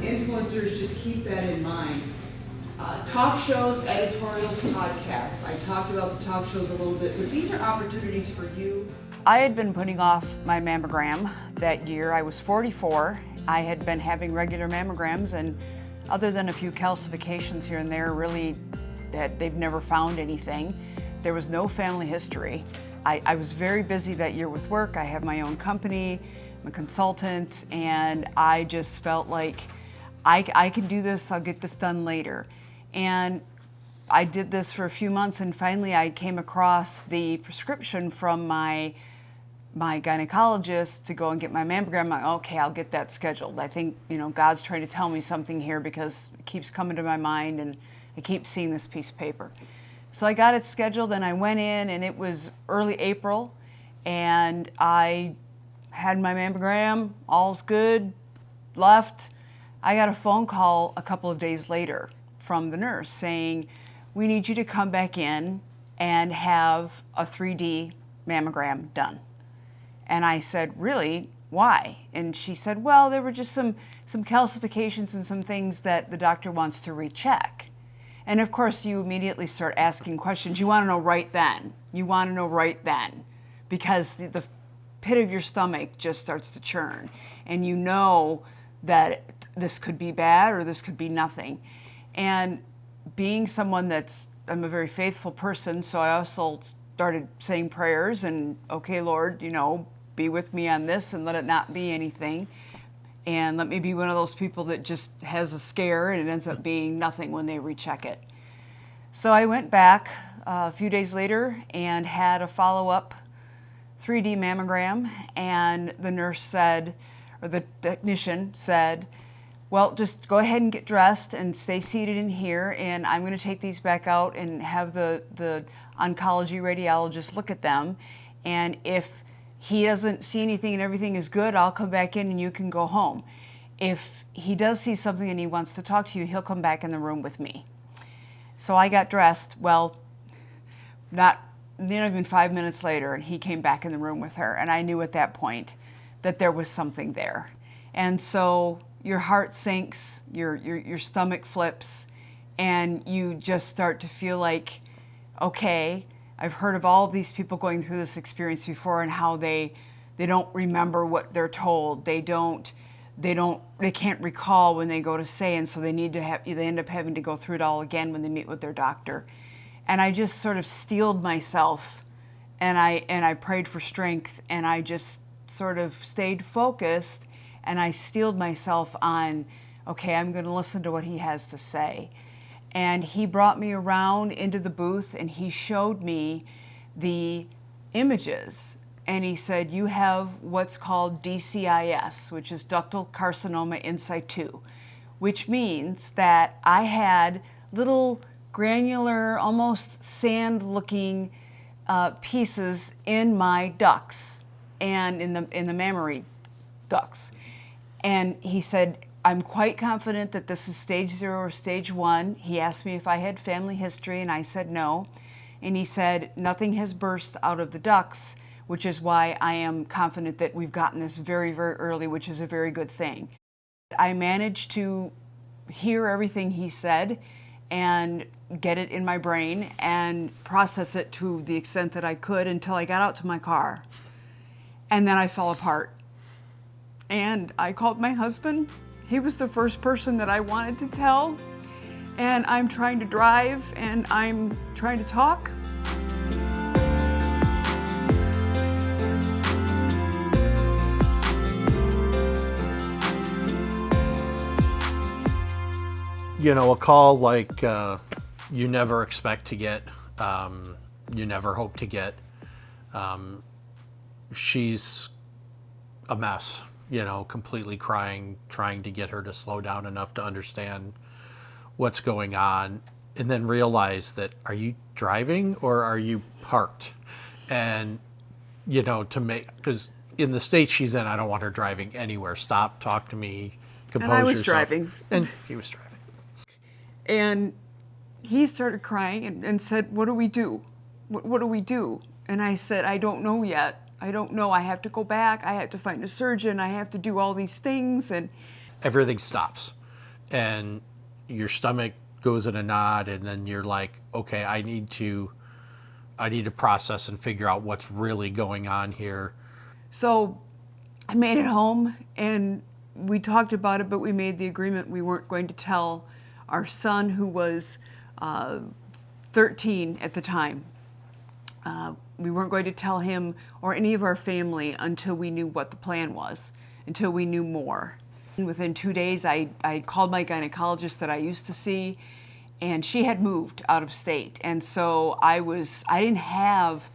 Influencers, just keep that in mind. Talk shows, editorials, podcasts. I talked about the talk shows a little bit, but these are opportunities for you. I had been putting off my mammogram that year. I was 44. I had been having regular mammograms, and other than a few calcifications here and there, really, they've never found anything. There was no family history. I was very busy that year with work. I have my own company, I'm a consultant, and I just felt like I can do this, I'll get this done later. And I did this for a few months, and finally I came across the prescription from my gynecologist to go and get my mammogram. I'm like, okay, I'll get that scheduled. I think, God's trying to tell me something here because it keeps coming to my mind and I keep seeing this piece of paper. So I got it scheduled and I went in, and it was early April, and I had my mammogram, all's good, left. I got a phone call a couple of days later from the nurse saying, we need you to come back in and have a 3D mammogram done. And I said, really? Why? And she said, well, there were just some calcifications and some things that the doctor wants to recheck. And of course, you immediately start asking questions. You want to know right then. You want to know right then, because the pit of your stomach just starts to churn, and you know that this could be bad or this could be nothing. And being someone I'm a very faithful person, so I also started saying prayers and, okay, Lord, be with me on this and let it not be anything. And let me be one of those people that just has a scare and it ends up being nothing when they recheck it. So I went back a few days later and had a follow-up 3D mammogram, and the nurse said, or the technician said, well, just go ahead and get dressed and stay seated in here, and I'm going to take these back out and have the oncology radiologist look at them. And if he doesn't see anything and everything is good, I'll come back in and you can go home. If he does see something and he wants to talk to you, he'll come back in the room with me. So I got dressed, well, not even 5 minutes later, and he came back in the room with her, and I knew at that point that there was something there. And so your heart sinks, your stomach flips, and you just start to feel like, okay, I've heard of all of these people going through this experience before and how they don't remember what they're told. They can't recall when they go to say, and so they end up having to go through it all again when they meet with their doctor. And I just sort of steeled myself, and I prayed for strength, and I just sort of stayed focused, and I steeled myself on, okay, I'm going to listen to what he has to say. And he brought me around into the booth, and he showed me the images. And he said, you have what's called DCIS, which is ductal carcinoma in situ, which means that I had little granular, almost sand-looking pieces in my ducts and in the mammary ducts. And he said, I'm quite confident that this is stage 0 or stage 1. He asked me if I had family history, and I said no. And he said, nothing has burst out of the ducts, which is why I am confident that we've gotten this very, very early, which is a very good thing. I managed to hear everything he said and get it in my brain and process it to the extent that I could until I got out to my car. And then I fell apart. And I called my husband. He was the first person that I wanted to tell. And I'm trying to drive and I'm trying to talk. A call like you never expect to get, you never hope to get. She's a mess, completely crying, trying to get her to slow down enough to understand what's going on, and then realize that, are you driving or are you parked? And, because in the state she's in, I don't want her driving anywhere. Stop, talk to me, compose And I was yourself. driving. And he was driving. And he started crying and said, what do we do? What do we do? And I said, I don't know yet. I don't know. I have to go back. I have to find a surgeon. I have to do all these things. And everything stops. And your stomach goes in a knot, and then you're like, okay, I need to process and figure out what's really going on here. so I made it home and we talked about it, but we made the agreement we weren't going to tell our son, who was 13 at the time. We weren't going to tell him or any of our family until we knew what the plan was, until we knew more. And within 2 days, I called my gynecologist that I used to see, and she had moved out of state. And so I didn't have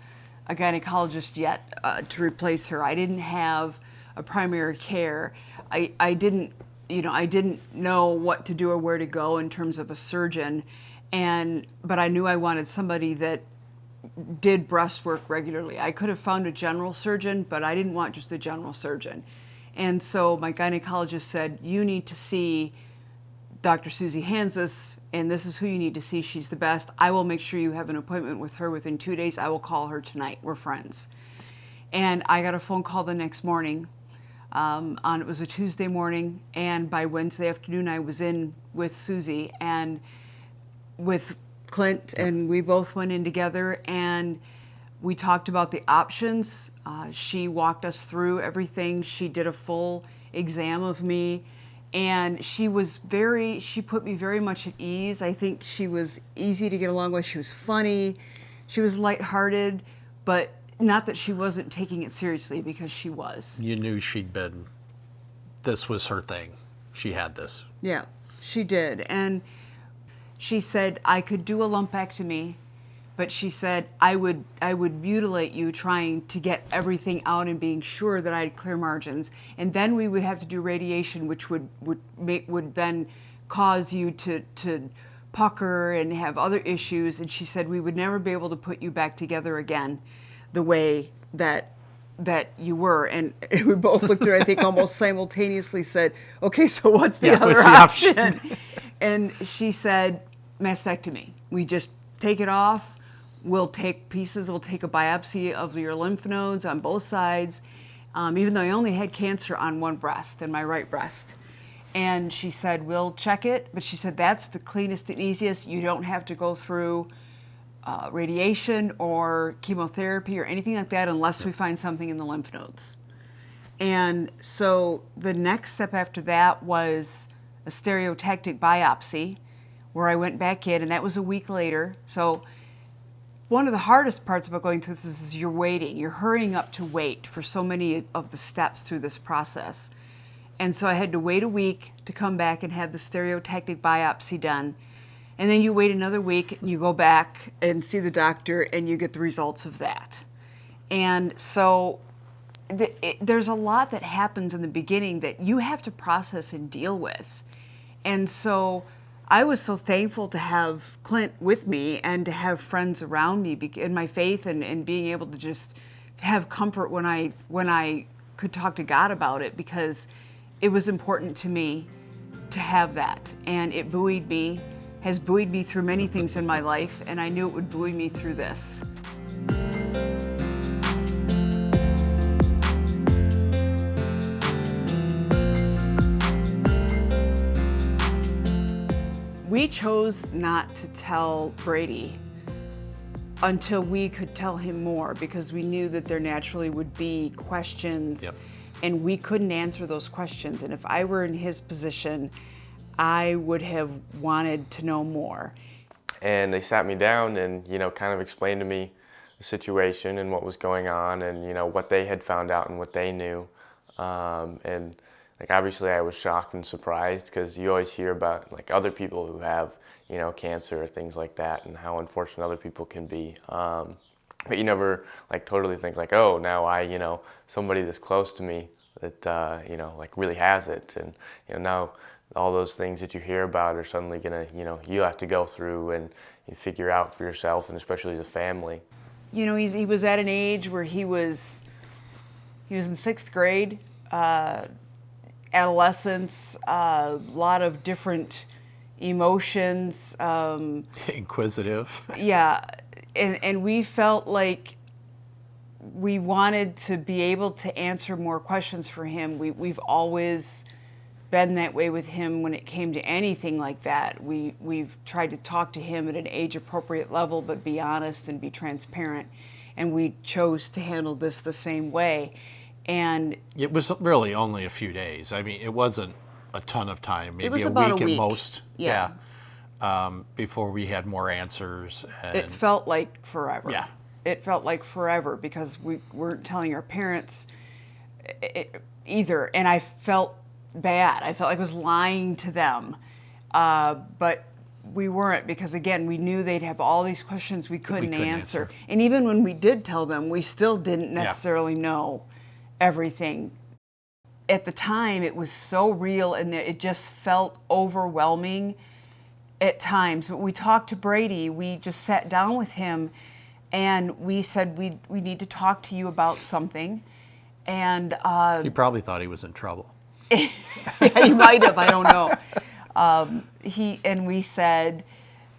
a gynecologist yet to replace her. I didn't have a primary care. I didn't know what to do or where to go in terms of a surgeon. But I knew I wanted somebody that did breast work regularly. I could have found a general surgeon, but I didn't want just a general surgeon. And so my gynecologist said, you need to see Dr. Susie Hansis, and this is who you need to see. She's the best. I will make sure you have an appointment with her within 2 days. I will call her tonight. We're friends. And I got a phone call the next morning. It was a Tuesday morning, and by Wednesday afternoon I was in with Susie and with Clint, and we both went in together and we talked about the options. She walked us through everything. She did a full exam of me, and she put me very much at ease. I think she was easy to get along with. She was funny. She was lighthearted, but not that she wasn't taking it seriously, because she was. You knew this was her thing. She had this. Yeah, she did. And she said I could do a lumpectomy, but she said I would mutilate you, trying to get everything out and being sure that I had clear margins, and then we would have to do radiation, which would then cause you to pucker and have other issues. And she said we would never be able to put you back together again the way that you were. And we both looked at her, I think almost simultaneously, said, okay, so what's the other option? And she said, mastectomy. We just take it off. We'll take pieces. We'll take a biopsy of your lymph nodes on both sides, even though I only had cancer on one breast, in my right breast. And she said, we'll check it. But she said, that's the cleanest and easiest. You don't have to go through radiation or chemotherapy or anything like that unless we find something in the lymph nodes. And so the next step after that was a stereotactic biopsy, where I went back in, and that was a week later. So one of the hardest parts about going through this is you're waiting. You're hurrying up to wait for so many of the steps through this process. And so I had to wait a week to come back and have the stereotactic biopsy done. And then you wait another week, and you go back and see the doctor, and you get the results of that. And so there's a lot that happens in the beginning that you have to process and deal with. And so I was so thankful to have Clint with me and to have friends around me in my faith, and being able to just have comfort when I could talk to God about it, because it was important to me to have that. And it has buoyed me through many things in my life, and I knew it would buoy me through this. We chose not to tell Brady until we could tell him more, because we knew that there naturally would be questions. Yep. And we couldn't answer those questions. And if I were in his position, I would have wanted to know more. And they sat me down and, kind of explained to me the situation and what was going on, and, what they had found out and what they knew. And obviously I was shocked and surprised, because you always hear about other people who have, cancer or things like that, and how unfortunate other people can be. But you never totally think oh, now I, somebody this close to me that, really has it. And, now all those things that you hear about are suddenly gonna, you have to go through and you figure out for yourself, and especially as a family. He was at an age where he was He was in 6th grade, adolescence, a lot of different emotions. Inquisitive. Yeah, and we felt like we wanted to be able to answer more questions for him. We've always been that way with him when it came to anything like that. We've tried to talk to him at an age-appropriate level, but be honest and be transparent. And we chose to handle this the same way. And it was really only a few days. I mean, it wasn't a ton of time. Maybe it was a about week a week at most. Yeah. Before we had more answers. And it felt like forever. Yeah. It felt like forever because we weren't telling our parents either. And I felt bad. I felt like I was lying to them. But we weren't, because again, we knew they'd have all these questions we couldn't answer. And even when we did tell them, we still didn't necessarily know everything. At the time, it was so real and it just felt overwhelming at times. But we talked to Brady, we just sat down with him and we said, we need to talk to you about something. And he probably thought he was in trouble. Yeah, he might have, I don't know. We said,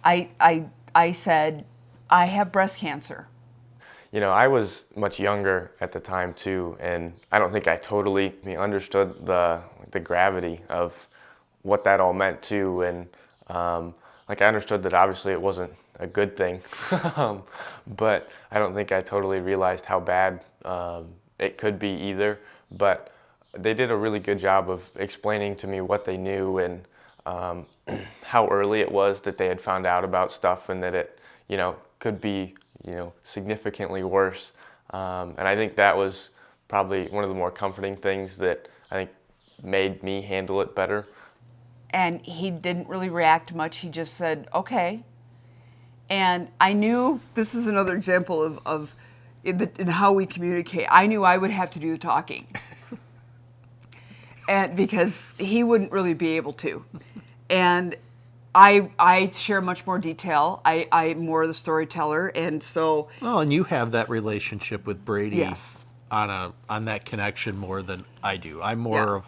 I said, I have breast cancer. You know, I was much younger at the time too, and I don't think I totally understood the gravity of what that all meant too. And like, I understood that obviously it wasn't a good thing, but I don't think I totally realized how bad it could be either. But they did a really good job of explaining to me what they knew and how early it was that they had found out about stuff, and that it, could be, significantly worse. And I think that was probably one of the more comforting things that I think made me handle it better. And he didn't really react much. He just said, okay. And I knew, this is another example of in how we communicate. I knew I would have to do the talking. And because he wouldn't really be able to. And I share much more detail. I'm more the storyteller, and so. Oh, and you have that relationship with Brady. Yes. On that connection more than I do. I'm more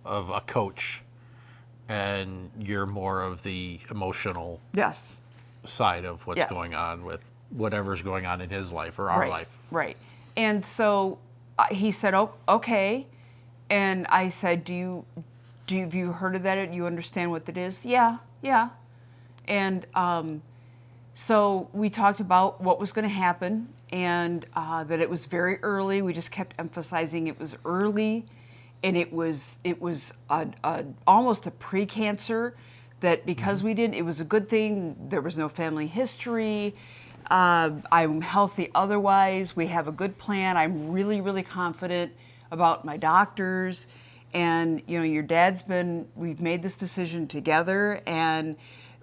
of a coach, and you're more of the emotional side of what's going on with whatever's going on in his life or our life. Right. And so he said, "Oh, okay." And I said, have you heard of that? Do you understand what that is? Yeah. And so we talked about what was going to happen, and that it was very early. We just kept emphasizing it was early, and it was almost a pre-cancer. That because we didn't, it was a good thing. There was no family history. I'm healthy otherwise. We have a good plan. I'm really, really confident about my doctors. And, your dad's we've made this decision together, and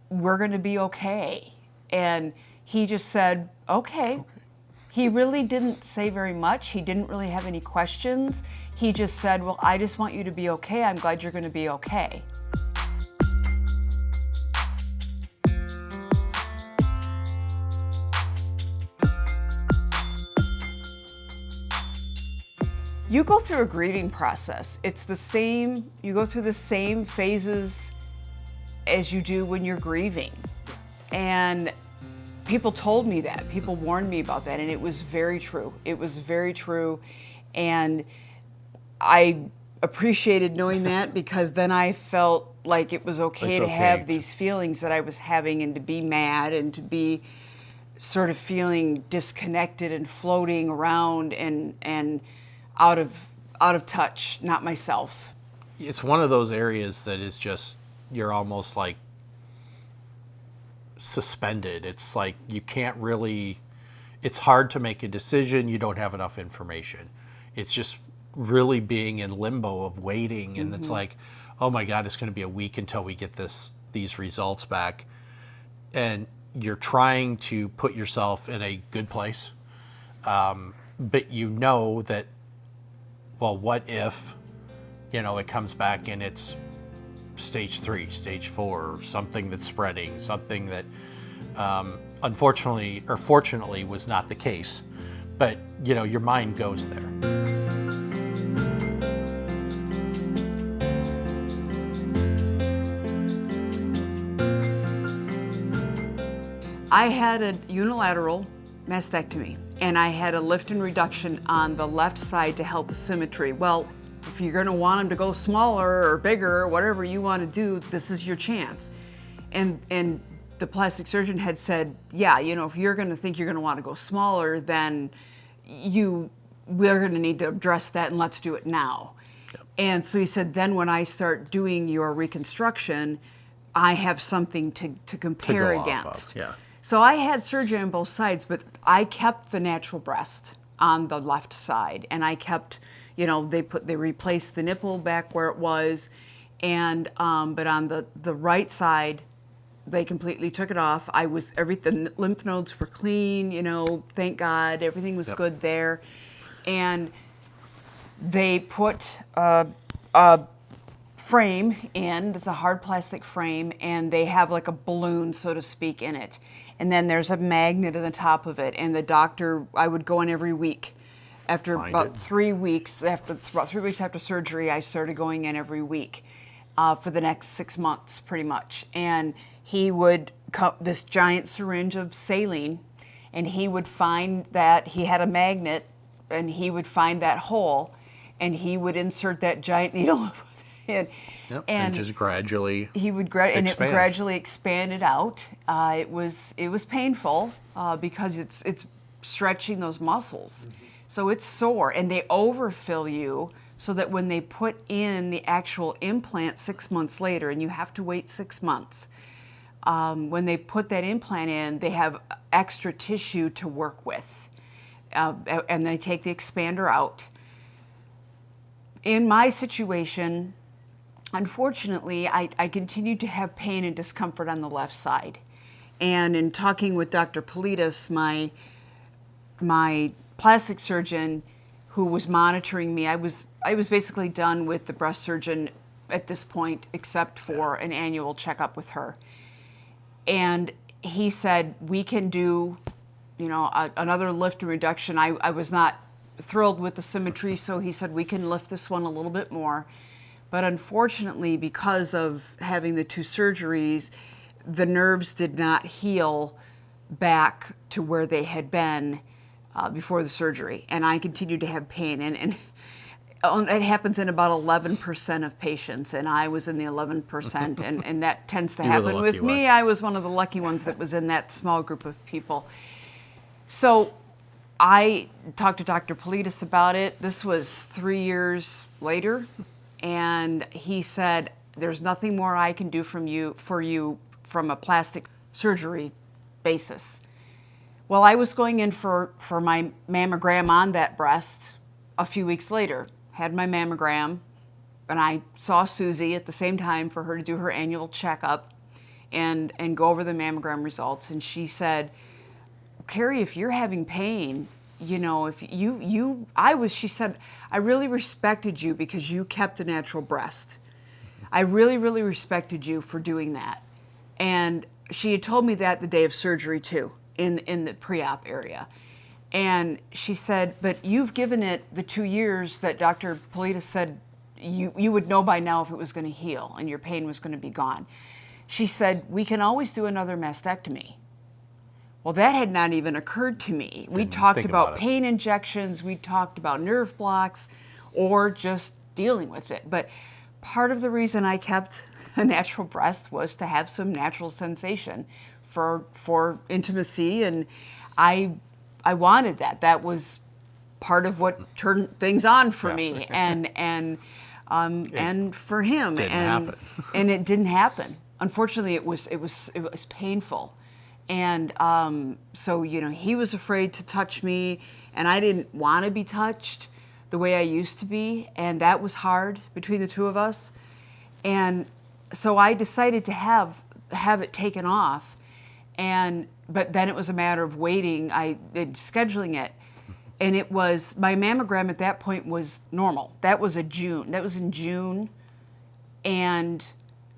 we're going to be okay. And he just said, okay. He really didn't say very much. He didn't really have any questions. He just said, well, I just want you to be okay. I'm glad you're going to be okay. You go through a grieving process. It's the same, you go through the same phases as you do when you're grieving. And people told me that. People warned me about that, and it was very true. It was very true. And I appreciated knowing that, because then I felt like it was okay to have these feelings that I was having, and to be mad, and to be sort of feeling disconnected and floating around and out of touch, not myself. It's one of those areas that is just, you're almost like suspended. It's like you can't really, it's hard to make a decision. You don't have enough information. It's just really being in limbo of waiting. And it's like, oh my God, it's going to be a week until we get these results back. And you're trying to put yourself in a good place. But you know that, well, what if, it comes back and it's stage 3, stage 4, something that's spreading, something that unfortunately or fortunately was not the case. But, your mind goes there. I had a unilateral mastectomy, and I had a lift and reduction on the left side to help with symmetry. Well, if you're going to want them to go smaller or bigger or whatever you want to do, this is your chance. And the plastic surgeon had said, yeah, you know, if you're going to think you're going to want to go smaller, then we're going to need to address that, and let's do it now. Yep. And so he said, then when I start doing your reconstruction, I have something to compare against. Yeah. So I had surgery on both sides, but I kept the natural breast on the left side, and I kept, you know, they replaced the nipple back where it was, and but on the right side, they completely took it off. The lymph nodes were clean, you know, thank God, everything was good there, and they put a frame in. It's a hard plastic frame, and they have like a balloon, so to speak, in it. And then there's a magnet on the top of it. And the doctor, I would go in every week. After about 3 weeks, about 3 weeks after surgery, I started going in every week for the next 6 months, pretty much. And he would cut this giant syringe of saline, and he would find that he had a magnet, and he would find that hole, and he would insert that giant needle in. Yep. And just gradually he would and it gradually expanded out. It was painful because it's stretching those muscles, so it's sore, and they overfill you so that when they put in the actual implant 6 months later, and you have to wait 6 months, when they put that implant in, they have extra tissue to work with, and they take the expander out. In my situation, unfortunately, I continued to have pain and discomfort on the left side. And in talking with Dr. Politis, my plastic surgeon who was monitoring me, I was basically done with the breast surgeon at this point, except for an annual checkup with her. And he said, we can do, you know, another lift and reduction. I was not thrilled with the symmetry, so he said, we can lift this one a little bit more. But unfortunately, because of having the 2 surgeries, the nerves did not heal back to where they had been before the surgery. And I continued to have pain. And it happens in about 11% of patients, and I was in the 11%, and that tends to happen with me. I was one of the lucky ones that was in that small group of people. So I talked to Dr. Politis about it. This was 3 years later. And he said, there's nothing more I can do for you from a plastic surgery basis. Well, I was going in for my mammogram on that breast a few weeks later. Had my mammogram, and I saw Susie at the same time for her to do her annual checkup and go over the mammogram results. And she said, Carrie, if you're having pain, you know, if she said, I really respected you because you kept a natural breast. I really, really respected you for doing that. And she had told me that the day of surgery too, in the pre-op area. And she said, but you've given it the 2 years that Dr. Politis said you would know by now if it was going to heal and your pain was going to be gone. She said, we can always do another mastectomy. Well, that had not even occurred to me. We talked about pain injections, we talked about nerve blocks, or just dealing with it. But part of the reason I kept a natural breast was to have some natural sensation for intimacy, and I wanted that. That was part of what turned things on for me, and for him. And it didn't happen. Unfortunately, it was painful. And so, you know, he was afraid to touch me, and I didn't want to be touched the way I used to be, and that was hard between the 2 of us. And so I decided to have it taken off, but then it was a matter of waiting, scheduling it, and it was, my mammogram at that point was normal. That was in June, and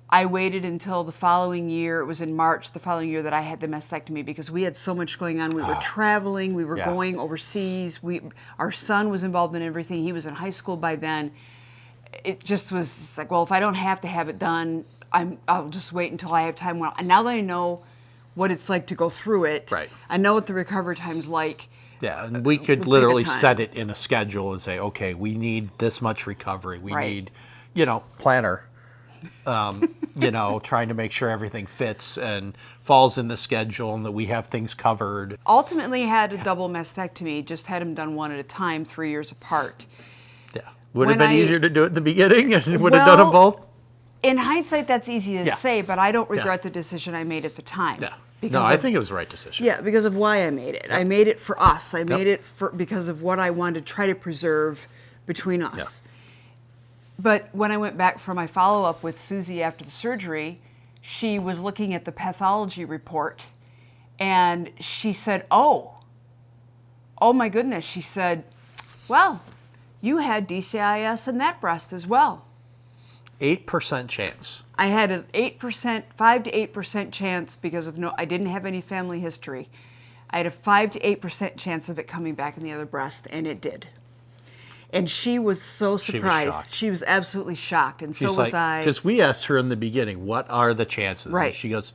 I waited until the following year. It was in March the following year that I had the mastectomy because we had so much going on. We were traveling. We were going overseas. Our son was involved in everything. He was in high school by then. It just was like, well, if I don't have to have it done, I'll just wait until I have time. And now that I know what it's like to go through it. Right. I know what the recovery time's like. Yeah, and we could Pick a literally time. set it in a schedule and say, okay, we need this much recovery. We Right. need, planner, trying to make sure everything fits and falls in the schedule and that we have things covered. Ultimately had a double mastectomy, just had them done one at a time, 3 years apart. Yeah. Would have When been I- easier to do it in the beginning and would have done them Well, both? In hindsight, that's easy to Yeah. say, but I don't regret Yeah. the decision I made at the time. Yeah. Because No, I of- think it was the right decision. Yeah, because of why I made it. I made it for us. I made it because of what I wanted to try to preserve between us. But when I went back for my follow-up with Susie after the surgery, she was looking at the pathology report, and she said, oh my goodness. She said, well, you had DCIS in that breast as well. 8% chance. I had an 8%, 5 to 8% chance because I didn't have any family history. I had a 5 to 8% chance of it coming back in the other breast, and it did. And she was so She was surprised. shocked. She was absolutely shocked, and so She's was I. Because we asked her in the beginning, what are the chances? Right. And she goes,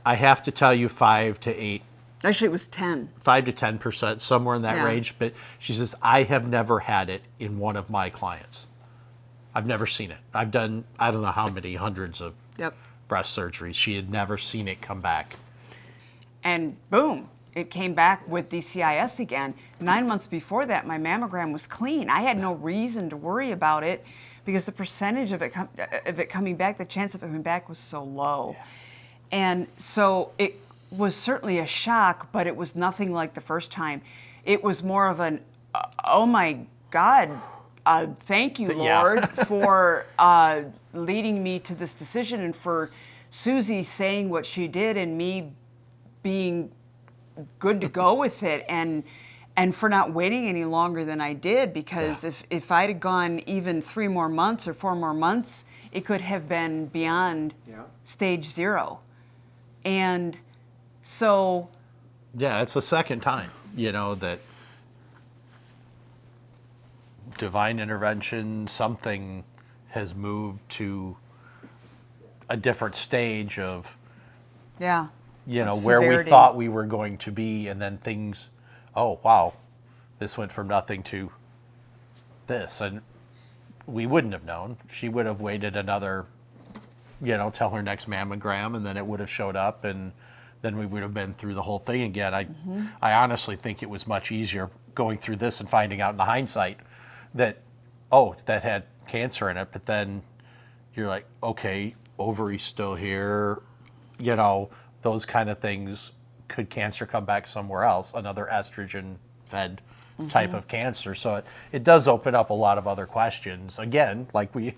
I have to tell you 5 to 8. Actually, it was 10. 5 to 10%, somewhere in that Yeah. range. But she says, I have never had it in one of my clients. I've never seen it. I've done, I don't know how many hundreds of Yep. breast surgeries. She had never seen it come back. And boom, it came back with DCIS again. 9 months before that, my mammogram was clean. I had no reason to worry about it because the percentage of it coming back, the chance of it coming back was so low. And so it was certainly a shock, but it was nothing like the first time. It was more of an, oh my God, thank you, Yeah. Lord, for leading me to this decision and for Susie saying what she did and me being good to go with it and for not waiting any longer than I did, because if I'd have gone even 3 more months or 4 more months, it could have been beyond stage 0. And so Yeah, it's the second time, that divine intervention, something has moved to a different stage of, yeah, where we severity. thought we were going to be, and then things, oh, wow, this went from nothing to this. And we wouldn't have known. She would have waited another, till her next mammogram, and then it would have showed up, and then we would have been through the whole thing again. I honestly think it was much easier going through this and finding out in the hindsight that, that had cancer in it, but then you're like, okay, ovary's still here, those kind of things. Could cancer come back somewhere else, another estrogen-fed type of cancer? So it does open up a lot of other questions. Again, like we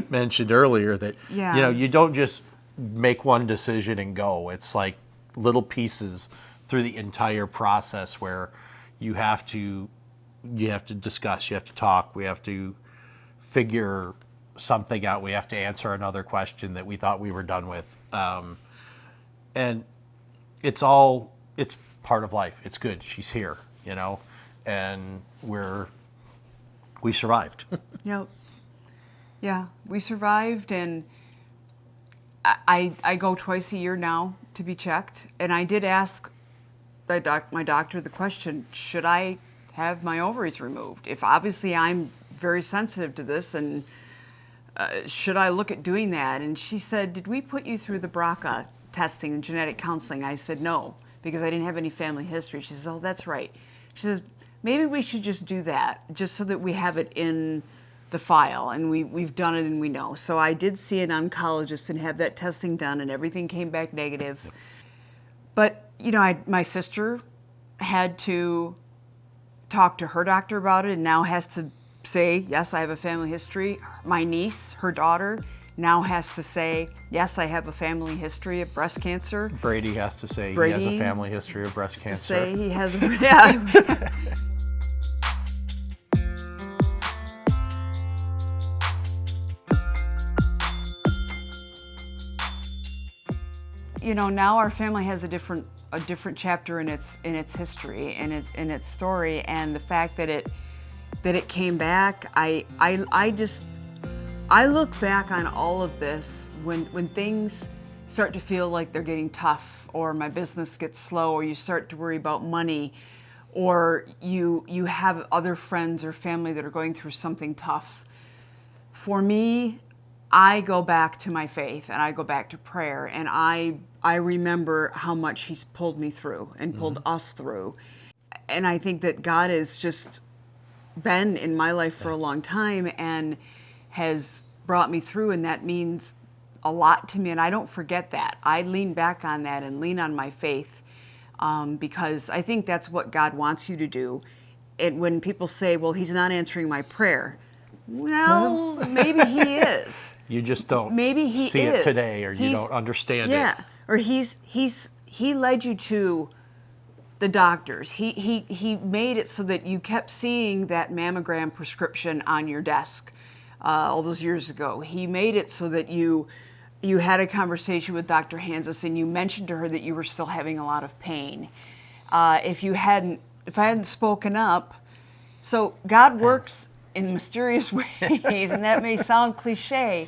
mentioned earlier, that, you don't just make one decision and go. It's like little pieces through the entire process where you have to discuss, you have to talk, we have to figure something out, we have to answer another question that we thought we were done with. And it's part of life. It's good. She's here, and we survived. Yep. Yeah, we survived, and I go twice a year now to be checked, and I did ask my doctor the question, should I have my ovaries removed? If obviously I'm very sensitive to this, and should I look at doing that? And she said, did we put you through the BRCA testing and genetic counseling? I said no, because I didn't have any family history. She says, oh, that's right. She says, maybe we should just do that, just so that we have it in the file, and we've done it and we know. So I did see an oncologist and have that testing done, and everything came back negative. But, my sister had to talk to her doctor about it and now has to say, yes, I have a family history. My niece, her daughter, now has to say, yes, I have a family history of breast cancer. Brady has to say he has a family history of breast cancer. Say he has, yeah. Now our family has a different chapter in its history and its story, and the fact that it came back, I look back on all of this when things start to feel like they're getting tough, or my business gets slow, or you start to worry about money, or you have other friends or family that are going through something tough. For me, I go back to my faith and I go back to prayer, and I remember how much he's pulled me through and pulled us through. And I think that God has just been in my life for a long time and has brought me through, and that means a lot to me, and I don't forget that. I lean back on that and lean on my faith, because I think that's what God wants you to do. And when people say, well, he's not answering my prayer, well, maybe he is. You just don't Maybe he see is. it today, or you don't understand it. Yeah, or he led you to the doctors. He made it so that you kept seeing that mammogram prescription on your desk all those years ago. He made it so that you had a conversation with Dr. Hansis and you mentioned to her that you were still having a lot of pain. If I hadn't spoken up, so God works in mysterious ways, and that may sound cliche,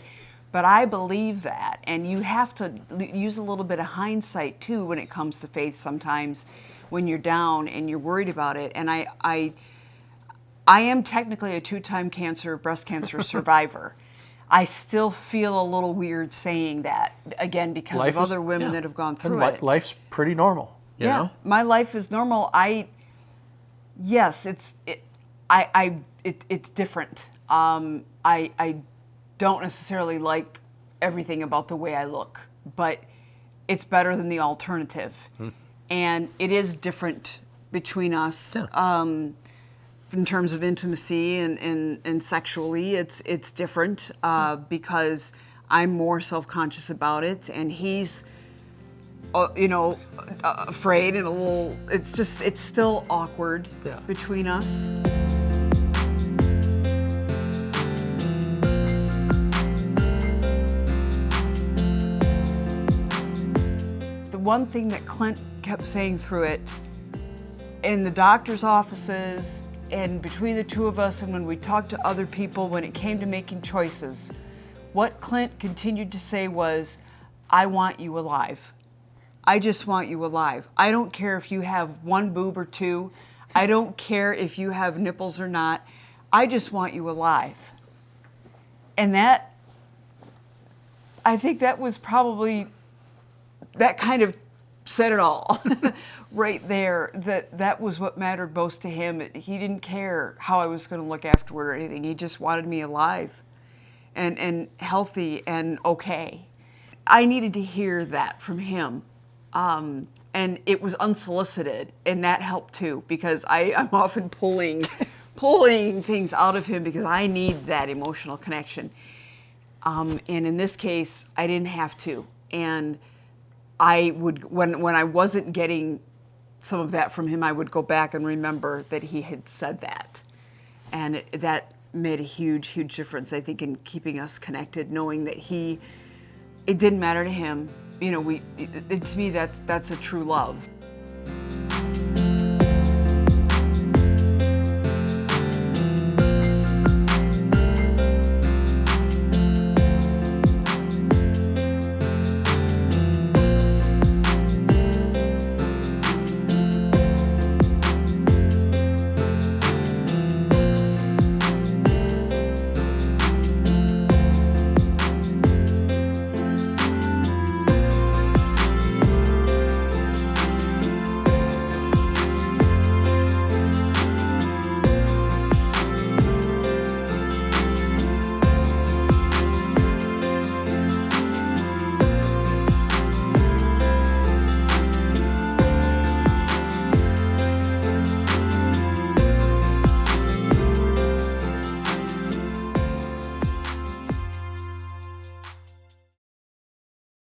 but I believe that. And you have to use a little bit of hindsight too when it comes to faith sometimes, when you're down and you're worried about it. And I am technically a 2-time breast cancer survivor. I still feel a little weird saying that, again, because of other women that have gone through it. Life's pretty normal, you know? My life is normal. Yes, it's different. I don't necessarily like everything about the way I look, but it's better than the alternative. And it is different between us. In terms of intimacy and sexually, it's different because I'm more self-conscious about it, and he's, afraid and a little. It's still awkward between us. The one thing that Clint kept saying through it, in the doctor's offices, and between the two of us, and when we talked to other people, when it came to making choices, what Clint continued to say was, I want you alive. I just want you alive. I don't care if you have 1 boob or 2. I don't care if you have nipples or not. I just want you alive. And that, I think that was probably, that kind of said it all. Right there, that was what mattered most to him. He didn't care how I was going to look afterward or anything. He just wanted me alive and healthy and okay. I needed to hear that from him. And it was unsolicited, and that helped too, because I'm often pulling things out of him because I need that emotional connection. And in this case, I didn't have to. And I would, when I wasn't getting some of that from him, I would go back and remember that he had said that. And that made a huge, huge difference, I think, in keeping us connected, knowing that it didn't matter to him. To me, that's a true love.